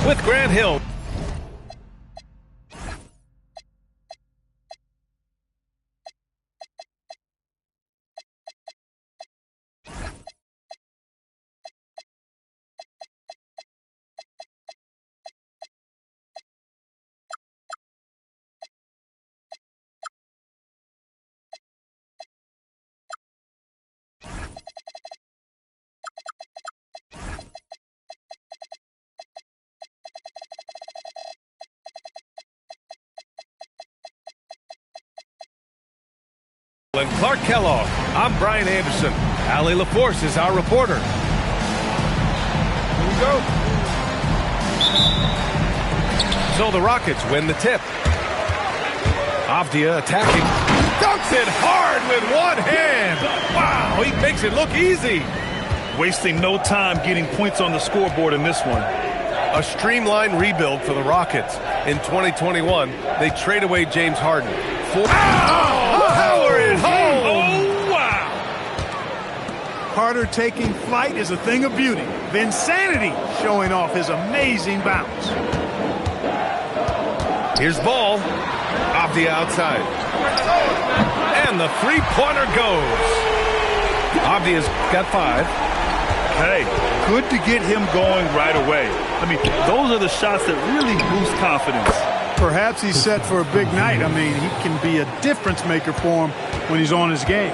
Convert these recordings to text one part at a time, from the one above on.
with Grant Hill. And Clark Kellogg, I'm Brian Anderson. Allie LaForce is our reporter. Here we go. So the Rockets win the tip. Avdia attacking. Dunks it hard with one hand. Wow, he makes it look easy. Wasting no time getting points on the scoreboard in this one. A streamlined rebuild for the Rockets. In 2021, they trade away James Harden. Power it home! Oh, wow! Carter taking flight is a thing of beauty. Vinsanity showing off his amazing bounce. Here's Ball. Avdia outside. And the three-pointer goes. Avdia's got 5. Hey, good to get him going right away. I mean, those are the shots that really boost confidence. Perhaps he's set for a big night. I mean, he can be a difference maker for him when he's on his game.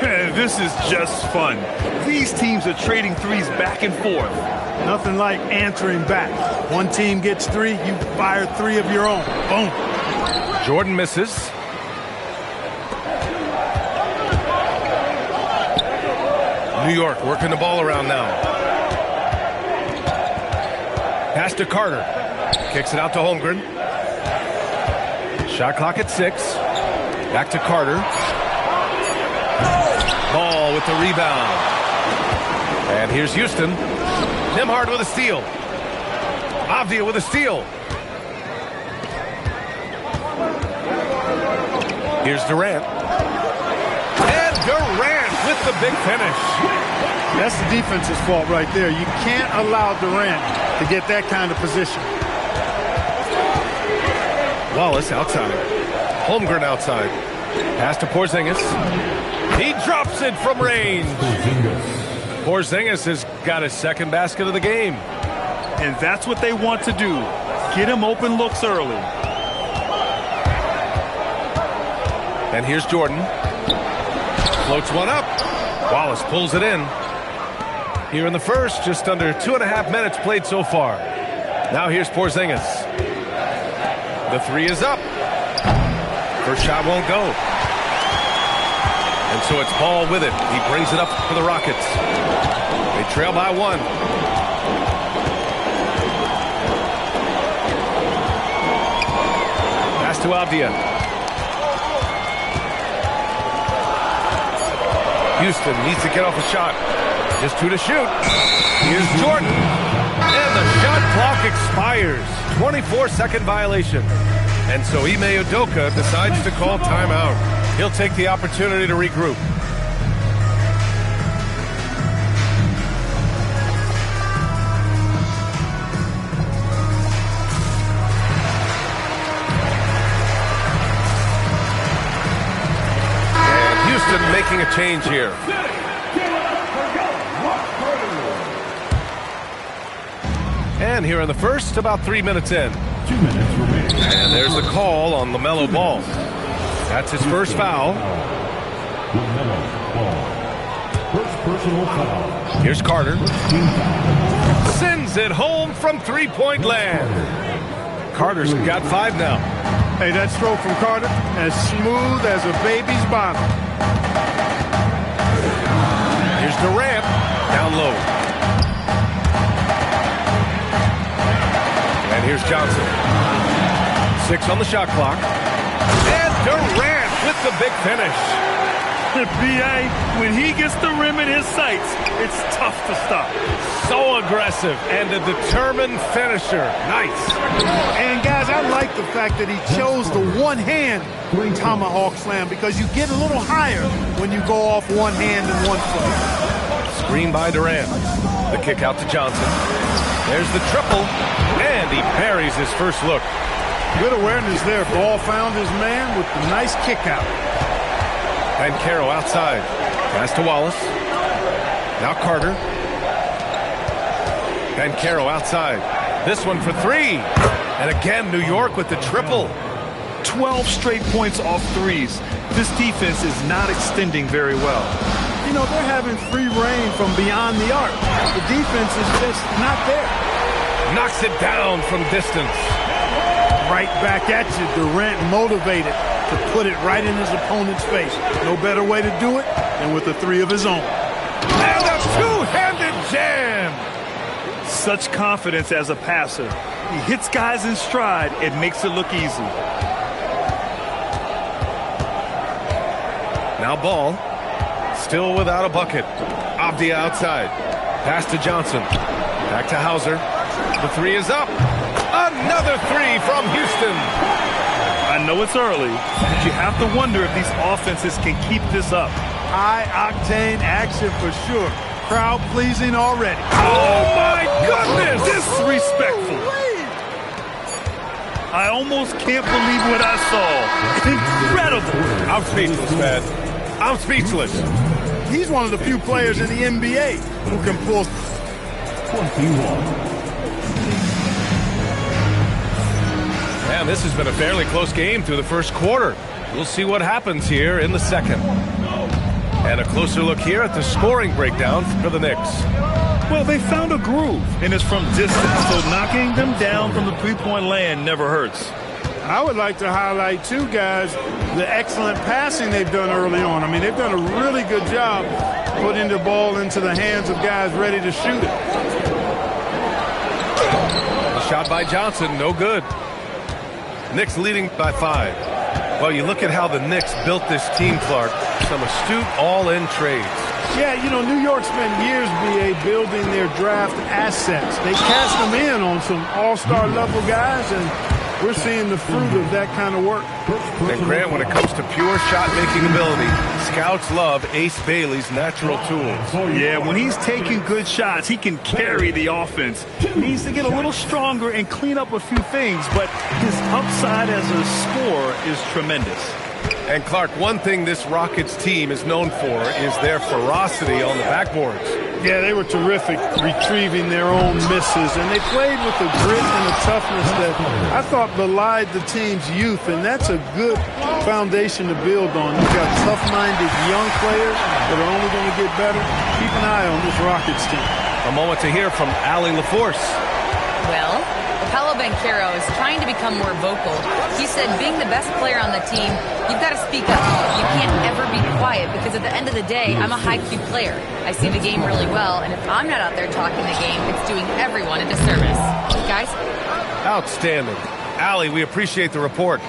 This is just fun. These teams are trading threes back and forth. Nothing like answering back. One team gets 3, you fire 3 of your own. Boom. Jordan misses. New York working the ball around now. Pass to Carter. Kicks it out to Holmgren. Shot clock at 6. Back to Carter. Ball with the rebound. And here's Houston. Nembhard with a steal. Avdia with a steal. Here's Durant. And Durant with the big finish. That's the defense's fault right there. You can't allow Durant to get that kind of position. Wallace outside. Holmgren outside. Pass to Porzingis. He drops it from range. Porzingis has got his second basket of the game. And that's what they want to do. Get him open looks early. And here's Jordan. Floats one up. Wallace pulls it in. Here in the first, just under 2.5 minutes played so far. Now here's Porzingis. The 3 is up. First shot won't go. And so it's Ball with it. He brings it up for the Rockets. They trail by 1. Pass to Avdia. Houston needs to get off a shot. Just 2 to shoot. Here's Jordan. And the shot clock expires. 24-second violation. And so Ime Udoka decides to call timeout. He'll take the opportunity to regroup. And Houston making a change here. And here in the first, about 3 minutes in. 2 minutes remaining. And there's the call on LaMelo Ball. That's his first foul. LaMelo Ball. First personal foul. Here's Carter. Team foul. Sends it home from three-point land. Carter's got 5 now. Hey, that stroke from Carter, as smooth as a baby's bottom. Here's Durant. Down low. And here's Johnson. 6 on the shot clock. And Durant with the big finish. B.A., when he gets the rim in his sights, it's tough to stop. So aggressive and a determined finisher. Nice. And guys, I like the fact that he chose the one-hand tomahawk slam because you get a little higher when you go off one hand and one foot. Screen by Durant. The kick out to Johnson. There's the triple, and he parries his first look. Good awareness there. Ball found his man with the nice kick out. Banchero outside. Pass to Wallace. Now Carter. Banchero outside. This one for three. And again, New York with the triple. 12 straight points off threes. This defense is not extending very well. You know, they're having free reign from beyond the arc. The defense is just not there. Knocks it down from distance. Right back at you. Durant motivated to put it right in his opponent's face. No better way to do it than with a three of his own. And a two-handed jam. Such confidence as a passer. He hits guys in stride. It makes it look easy. Now Ball. Still without a bucket. Avdia outside. Pass to Johnson. Back to Hauser. The three is up. Another three from Houston. I know it's early, but you have to wonder if these offenses can keep this up. High-octane action for sure. Crowd pleasing already. Oh, my goodness! Disrespectful. I almost can't believe what I saw. Incredible. I'm speechless, man. I'm speechless. He's one of the few players in the NBA who can pull 21. Man, this has been a fairly close game through the first quarter. We'll see what happens here in the second. And a closer look here at the scoring breakdown for the Knicks. Well, they found a groove, and it's from distance, so knocking them down from the three-point land never hurts. I would like to highlight, too, guys, the excellent passing they've done early on. I mean, they've done a really good job putting the ball into the hands of guys ready to shoot it. A shot by Johnson, no good. Knicks leading by 5. Well, you look at how the Knicks built this team, Clark. Some astute all-in trades. Yeah, you know, New York spent years, B.A., building their draft assets. They cast them in on some all-star level guys, and we're seeing the fruit of that kind of work. And Grant, when it comes to pure shot-making ability, scouts love Ace Bailey's natural tools. Yeah, when he's taking good shots, he can carry the offense. He needs to get a little stronger and clean up a few things, but his upside as a scorer is tremendous. And Clark, one thing this Rockets team is known for is their ferocity on the backboards. Yeah, they were terrific retrieving their own misses, and they played with the grit and the toughness that I thought belied the team's youth, and that's a good foundation to build on. You've got tough-minded young players that are only going to get better. Keep an eye on this Rockets team. A moment to hear from Allie LaForce. Well, Paolo Banchero is trying to become more vocal. He said being the best player on the team, you've got to speak up. You can't ever be quiet because at the end of the day, I'm a high-Q player. I see the game really well, and if I'm not out there talking the game, it's doing everyone a disservice. Guys? Outstanding. Allie, we appreciate the report.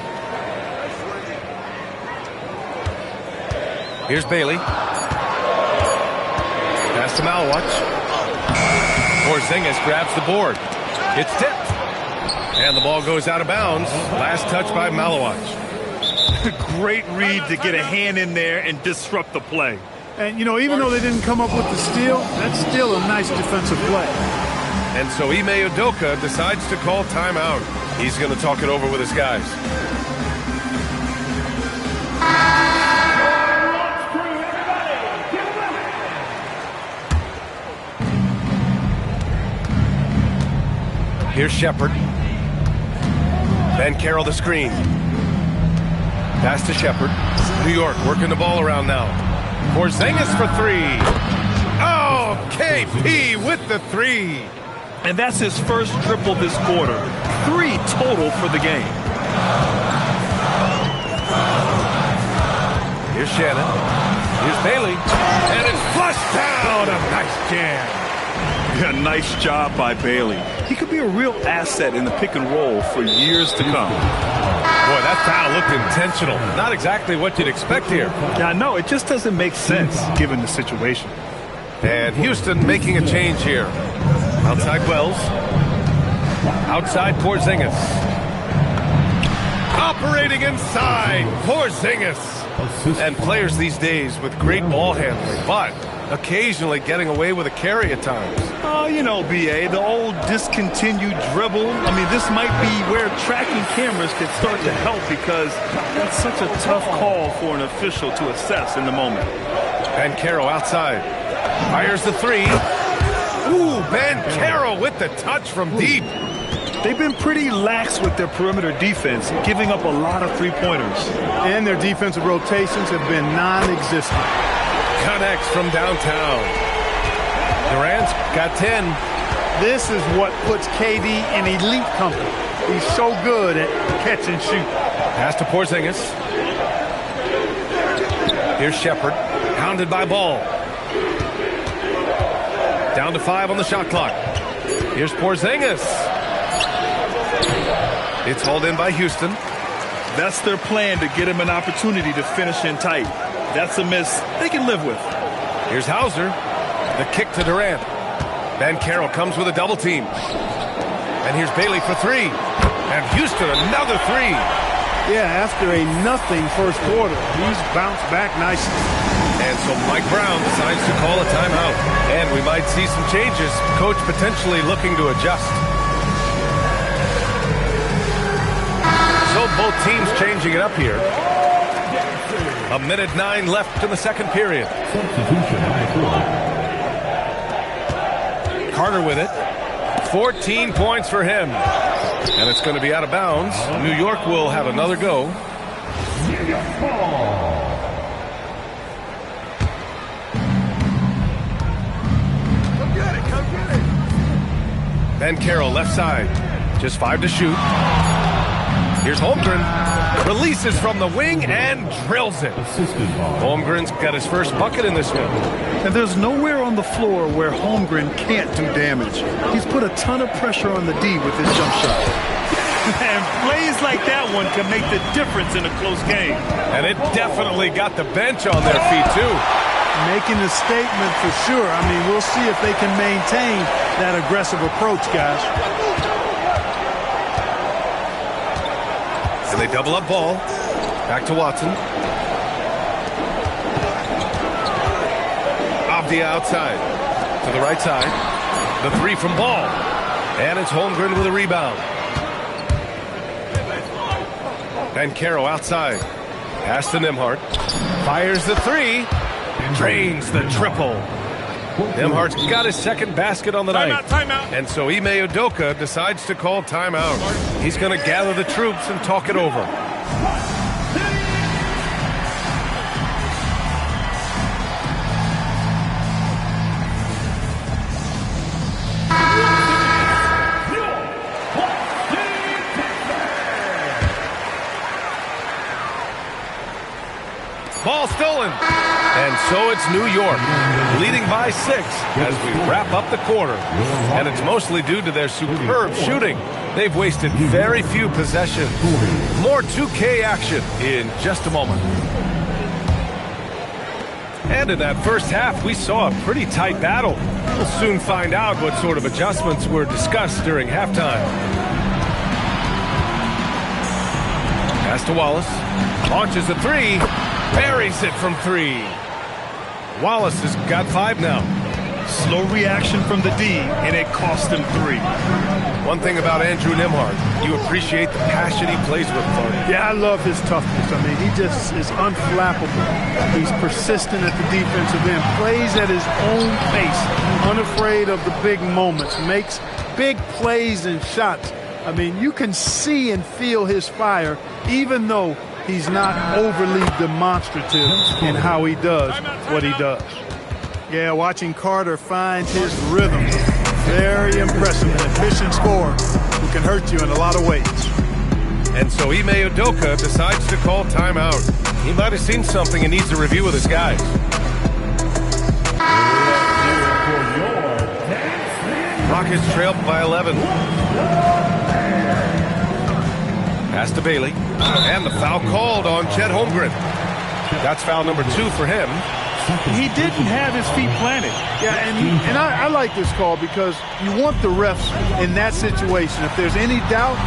Here's Bailey. Pass to Malwatch. Porzingis grabs the board. It's tipped. And the ball goes out of bounds. Last touch by Malawach. Great read to get a hand in there and disrupt the play. And, you know, even though they didn't come up with the steal, that's still a nice defensive play. And so Ime Udoka decides to call timeout. He's going to talk it over with his guys. Here's Shepard. Banchero the screen. Pass to Shepard. New York working the ball around now. Porzingis for three. Oh, KP with the three. And that's his first triple this quarter. 3 total for the game. Here's Shannon. Here's Bailey. And it's flushed down. A nice jam. Yeah, nice job by Bailey. He could be a real asset in the pick and roll for years to come. Boy, that foul looked intentional. Not exactly what you'd expect here. Yeah, no, it just doesn't make sense given the situation. And Houston making a change here. Outside Wells. Outside Porzingis. Operating inside Porzingis. And players these days with great ball handling, but occasionally getting away with a carry at times. Oh, you know, B.A., the old discontinued dribble. I mean, this might be where tracking cameras can start to help because that's such a tough call for an official to assess in the moment. Banchero outside. Fires the three. Ooh, Banchero with the touch from deep. They've been pretty lax with their perimeter defense, giving up a lot of three-pointers. And their defensive rotations have been non-existent. Connects from downtown. Durant's got 10. This is what puts KD in elite company. He's so good at catch and shoot. Pass to Porzingis. Here's Shepherd. Hounded by Ball. Down to 5 on the shot clock. Here's Porzingis. It's hauled in by Houston. That's their plan, to get him an opportunity to finish in tight. That's a miss they can live with. Here's Hauser. The kick to Durant. Banchero comes with a double team. And here's Bailey for three. And Houston another three. Yeah, after a nothing first quarter, he's bounced back nicely. And so Mike Brown decides to call a timeout. And we might see some changes. Coach potentially looking to adjust. So both teams changing it up here. 1:09 left in the second period. Carter with it. 14 points for him. And it's going to be out of bounds. New York will have another go. Come get it, come get it. Banchero left side. Just 5 to shoot. Here's Holmgren. Releases from the wing and drills it. Holmgren's got his first bucket in this one. And there's nowhere on the floor where Holmgren can't do damage. He's put a ton of pressure on the D with his jump shot. And plays like that one can make the difference in a close game. And it definitely got the bench on their feet, too. Making a statement for sure. I mean, we'll see if they can maintain that aggressive approach, guys. And they double up Ball. Back to Watson. Avdia outside. To the right side. The three from Ball. And it's Holmgren with a rebound. Banchero outside. Pass to Nembhard. Fires the three. Drains the triple. Nembhard's got his second basket on the night. Timeout. And so Ime Udoka decides to call timeout. He's going to gather the troops and talk it over. Ball stolen. And so it's New York, leading by 6 as we wrap up the quarter. And it's mostly due to their superb shooting. They've wasted very few possessions. More 2K action in just a moment. And in that first half, we saw a pretty tight battle. We'll soon find out what sort of adjustments were discussed during halftime. Pass to Wallace. Launches a three. Buries it from 3. Wallace has got 5 now. Slow reaction from the D, and it cost him 3. One thing about Andrew Nembhard, you appreciate the passion he plays with, Clark. Yeah, I love his toughness. I mean, he just is unflappable. He's persistent at the defensive end, plays at his own pace, unafraid of the big moments, makes big plays and shots. I mean, you can see and feel his fire, even though he's not overly demonstrative in how he does what he does. Yeah, watching Carter find his rhythm. Very impressive. An efficient scorer who can hurt you in a lot of ways. And so Ime Udoka decides to call timeout. He might have seen something and needs to review with his guys. Rockets trail by 11. Pass to Bailey. And the foul called on Chet Holmgren. That's foul number 2 for him. He didn't have his feet planted. Yeah, and I like this call because you want the refs in that situation. If there's any doubt,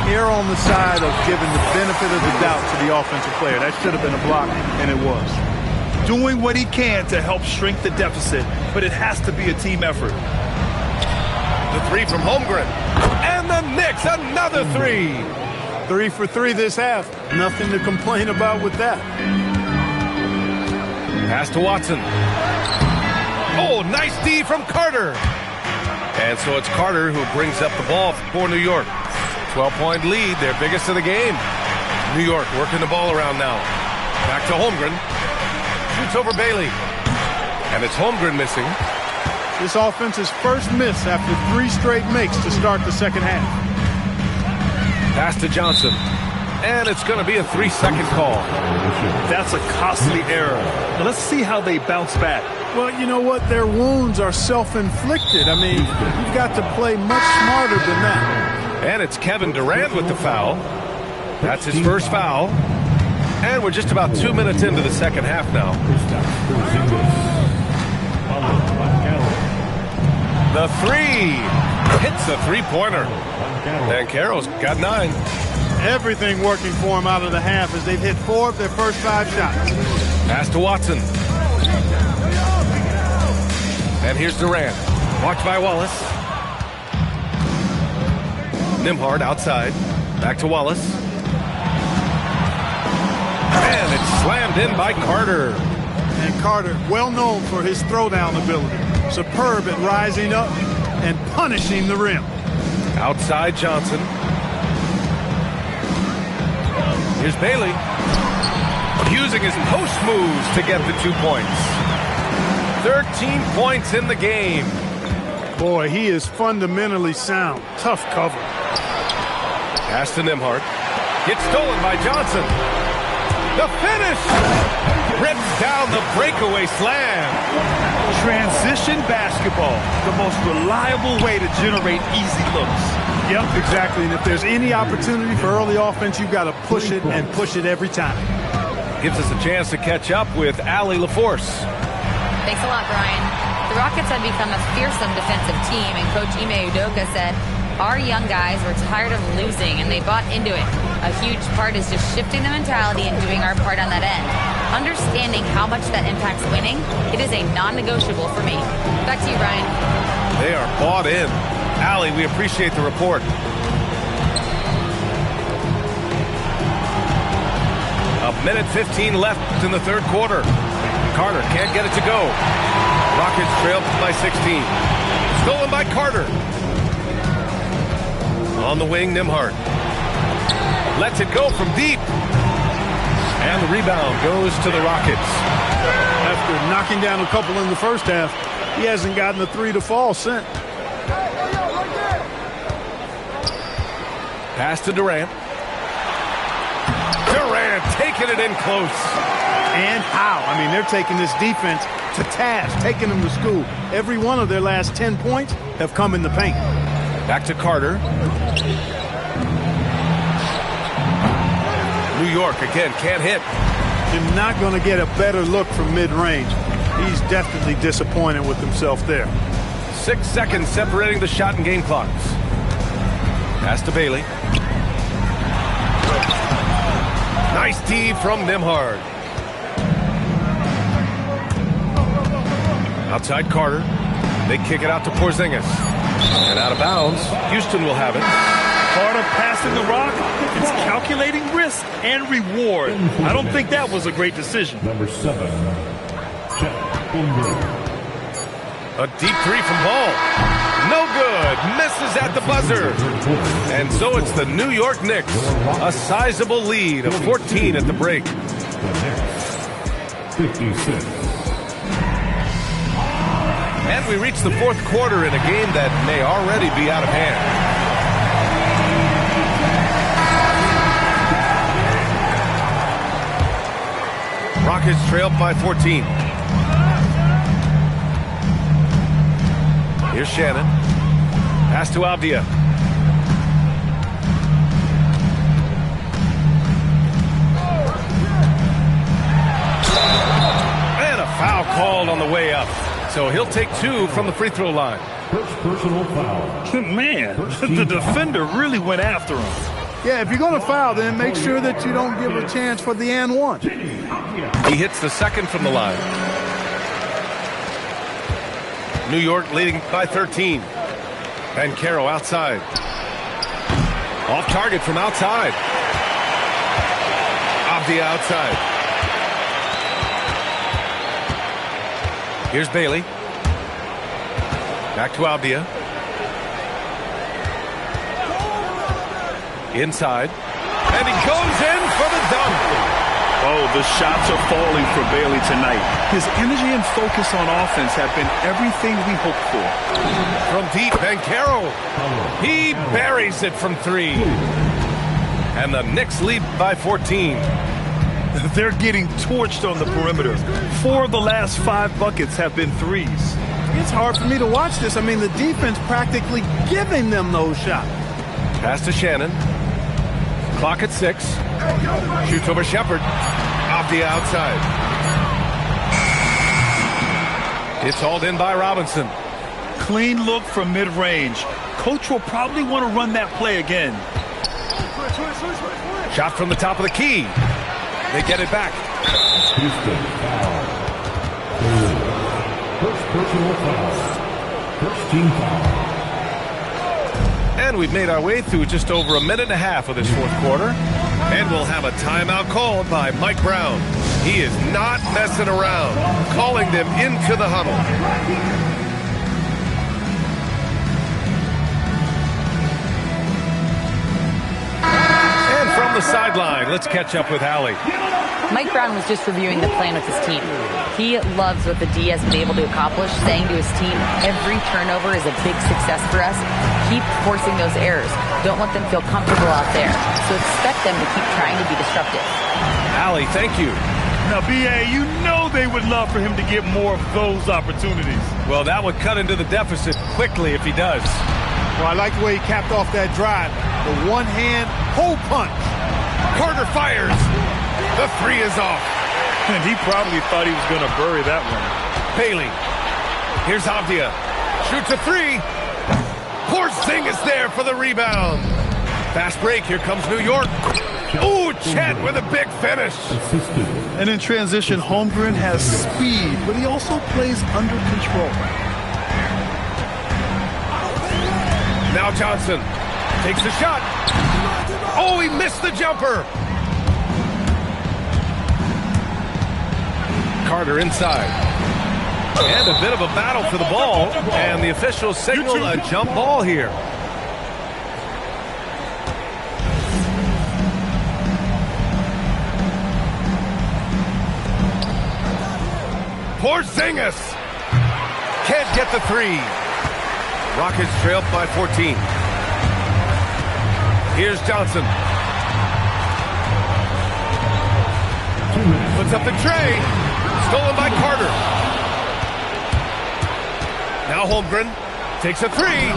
err on the side of giving the benefit of the doubt to the offensive player. That should have been a block, and it was. doing what he can to help shrink the deficit, but it has to be a team effort. The three from Holmgren. And the Knicks, another three. 3 for 3 this half. Nothing to complain about with that. Pass to Watson. Oh, nice D from Carter. And so it's Carter who brings up the ball for New York. 12-point lead, their biggest of the game. New York working the ball around now. Back to Holmgren. Shoots over Bailey. And it's Holmgren missing. This offense's first miss after 3 straight makes to start the second half. Pass to Johnson. And it's going to be a 3-second call. That's a costly error. Now let's see how they bounce back. Well, you know what? Their wounds are self-inflicted. I mean, you've got to play much smarter than that. And it's Kevin Durant with the foul. That's his first foul. And we're just about 2 minutes into the second half now. The three hits a three-pointer. And Carroll's got 9. Everything working for him out of the half as they've hit 4 of their first 5 shots. Pass to Watson. And here's Durant. Watched by Wallace. Nembhard outside. Back to Wallace. And it's slammed in by Carter. And Carter, well known for his throwdown ability. Superb at rising up and punishing the rim. Outside Johnson. Here's Bailey. Using his post moves to get the 2 points. 13 points in the game. Boy, he is fundamentally sound. Tough cover. Pass to Nembhard. Gets stolen by Johnson. The finish! Rips down the breakaway slam. Transition basketball, the most reliable way to generate easy looks. Yep, exactly. And if there's any opportunity for early offense, you've got to push it and push it every time. Gives us a chance to catch up with Allie LaForce. Thanks a lot, Brian. The Rockets have become a fearsome defensive team, and Coach Ime Udoka said, our young guys were tired of losing, and they bought into it. A huge part is just shifting the mentality and doing our part on that end. Understanding how much that impacts winning, it is a non-negotiable for me. Back to you, Brian. They are bought in. Allie, we appreciate the report. A minute 15 left in the third quarter. Carter can't get it to go. Rockets trail by 16. Stolen by Carter. On the wing, Nembhard. Lets it go from deep. And the rebound goes to the Rockets. After knocking down a couple in the first half, he hasn't gotten a 3 to fall since. Pass to Durant. Durant taking it in close. And how? I mean, they're taking this defense to task, taking them to school. Every one of their last 10 points have come in the paint. Back to Carter. New York again can't hit. You're not going to get a better look from mid-range. He's definitely disappointed with himself there. 6 seconds separating the shot and game clocks. Pass to Bailey. Nice D from Nembhard. Outside Carter. They kick it out to Porzingis. And out of bounds. Houston will have it. Carter passing the rock. It's calculating risk and reward. I don't think that was a great decision. Number 7, Chet Holmgren. A deep three from Ball. No good. Misses at the buzzer. And so it's the New York Knicks. A sizable lead of 14 at the break. The Knicks, 56. And we reach the fourth quarter in a game that may already be out of hand. Rockets trail by 14. Here's Shannon. Pass to Avdia. And a foul called on the way up. So he'll take 2 from the free throw line. First personal foul. Man, the defender really went after him. Yeah, if you're going to foul, then make sure that you don't give a chance for the and one. He hits the second from the line. New York leading by 13. Banchero outside. Off target from outside. Avdia outside. Here's Bailey. Back to Avdia. Inside. And he goes in for the dunk. Oh, the shots are falling for Bailey tonight. His energy and focus on offense have been everything we hoped for. From deep, Banchero. He buries it from three. And the Knicks lead by 14. They're getting torched on the perimeter. 4 of the last 5 buckets have been threes. It's hard for me to watch this. I mean, the defense practically giving them those shots. Pass to Shannon. Clock at 6. Shoots over Shepherd. Off the outside. It's hauled in by Robinson. Clean look from mid-range. Coach will probably want to run that play again. Shot from the top of the key. They get it back. Houston foul. First personal foul. First team foul. And we've made our way through just over a minute and a half of this fourth quarter. And we'll have a timeout called by Mike Brown. He is not messing around, calling them into the huddle. And from the sideline, let's catch up with Allie. Mike Brown was just reviewing the plan with his team. He loves what the D has been able to accomplish, saying to his team, every turnover is a big success for us. Keep forcing those errors. Don't let them feel comfortable out there. So expect them to keep trying to be disruptive. Allie, thank you. Now, B.A., you know they would love for him to get more of those opportunities. Well, that would cut into the deficit quickly if he does. Well, I like the way he capped off that drive. The one-hand hole punch. Carter fires. The three is off. And he probably thought he was going to bury that one. Bailey. Here's Avdia. Shoots a three. Porzingis there for the rebound. Fast break. Here comes New York. Ooh, Chet with a big finish. And in transition, Holmgren has speed, but he also plays under control. Now Johnson takes the shot. Oh, he missed the jumper. Carter inside. And a bit of a battle for the ball. And the officials signal a jump ball here. Porzingis can't get the three. Rockets trail by 14. Here's Johnson. Puts up the tray. Stolen by Carter. Now Holmgren takes a three.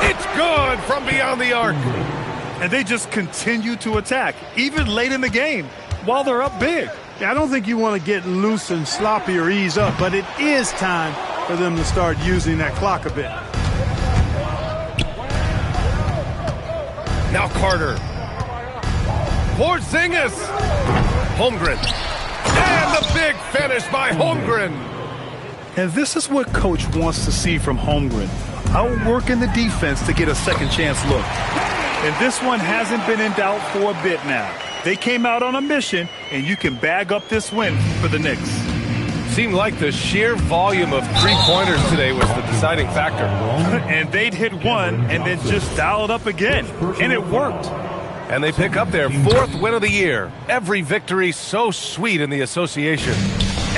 It's good from beyond the arc. And they just continue to attack, even late in the game, while they're up big. Yeah, I don't think you want to get loose and sloppy or ease up, but it is time for them to start using that clock a bit. Now Carter. Porzingis. Holmgren. And the big finish by Holmgren. And this is what Coach wants to see from Holmgren. Outworking the defense to get a second chance look. And this one hasn't been in doubt for a bit now. They came out on a mission, and you can bag up this win for the Knicks. Seemed like the sheer volume of three-pointers today was the deciding factor. And they'd hit one and then just dial it up again. And it worked. And they pick up their fourth win of the year. Every victory so sweet in the association.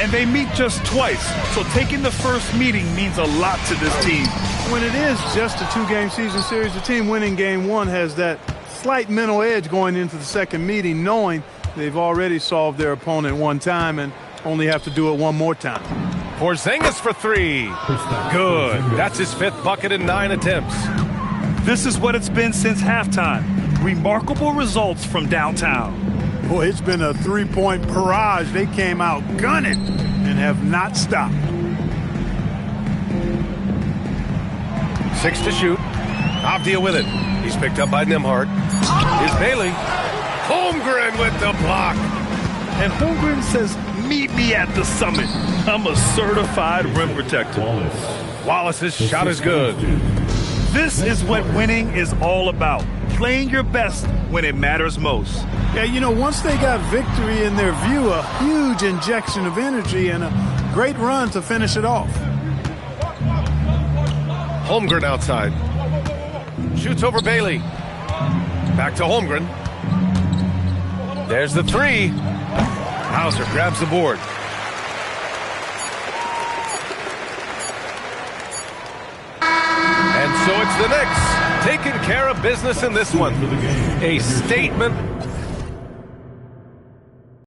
And they meet just twice, so taking the first meeting means a lot to this team. When it is just a two-game season series, the team winning game one has that slight mental edge going into the second meeting, knowing they've already solved their opponent one time and only have to do it one more time. Porzingis for three. Good. That's his fifth bucket in 9 attempts. This is what it's been since halftime. Remarkable results from downtown. Boy, it's been a three-point barrage. They came out gunning and have not stopped. 6 to shoot. Avdia with it. He He's picked up by Nembhard. Here's Bailey. Holmgren with the block. And Holmgren says, meet me at the summit. I'm a certified rim protector. Wallace's shot is good. This is what winning is all about. Playing your best when it matters most. Yeah, you know, once they got victory in their view, a huge injection of energy and a great run to finish it off. Holmgren outside. Shoots over Bailey. Back to Holmgren. There's the three. Hauser grabs the board. And so it's the Knicks taking care of business in this one. A statement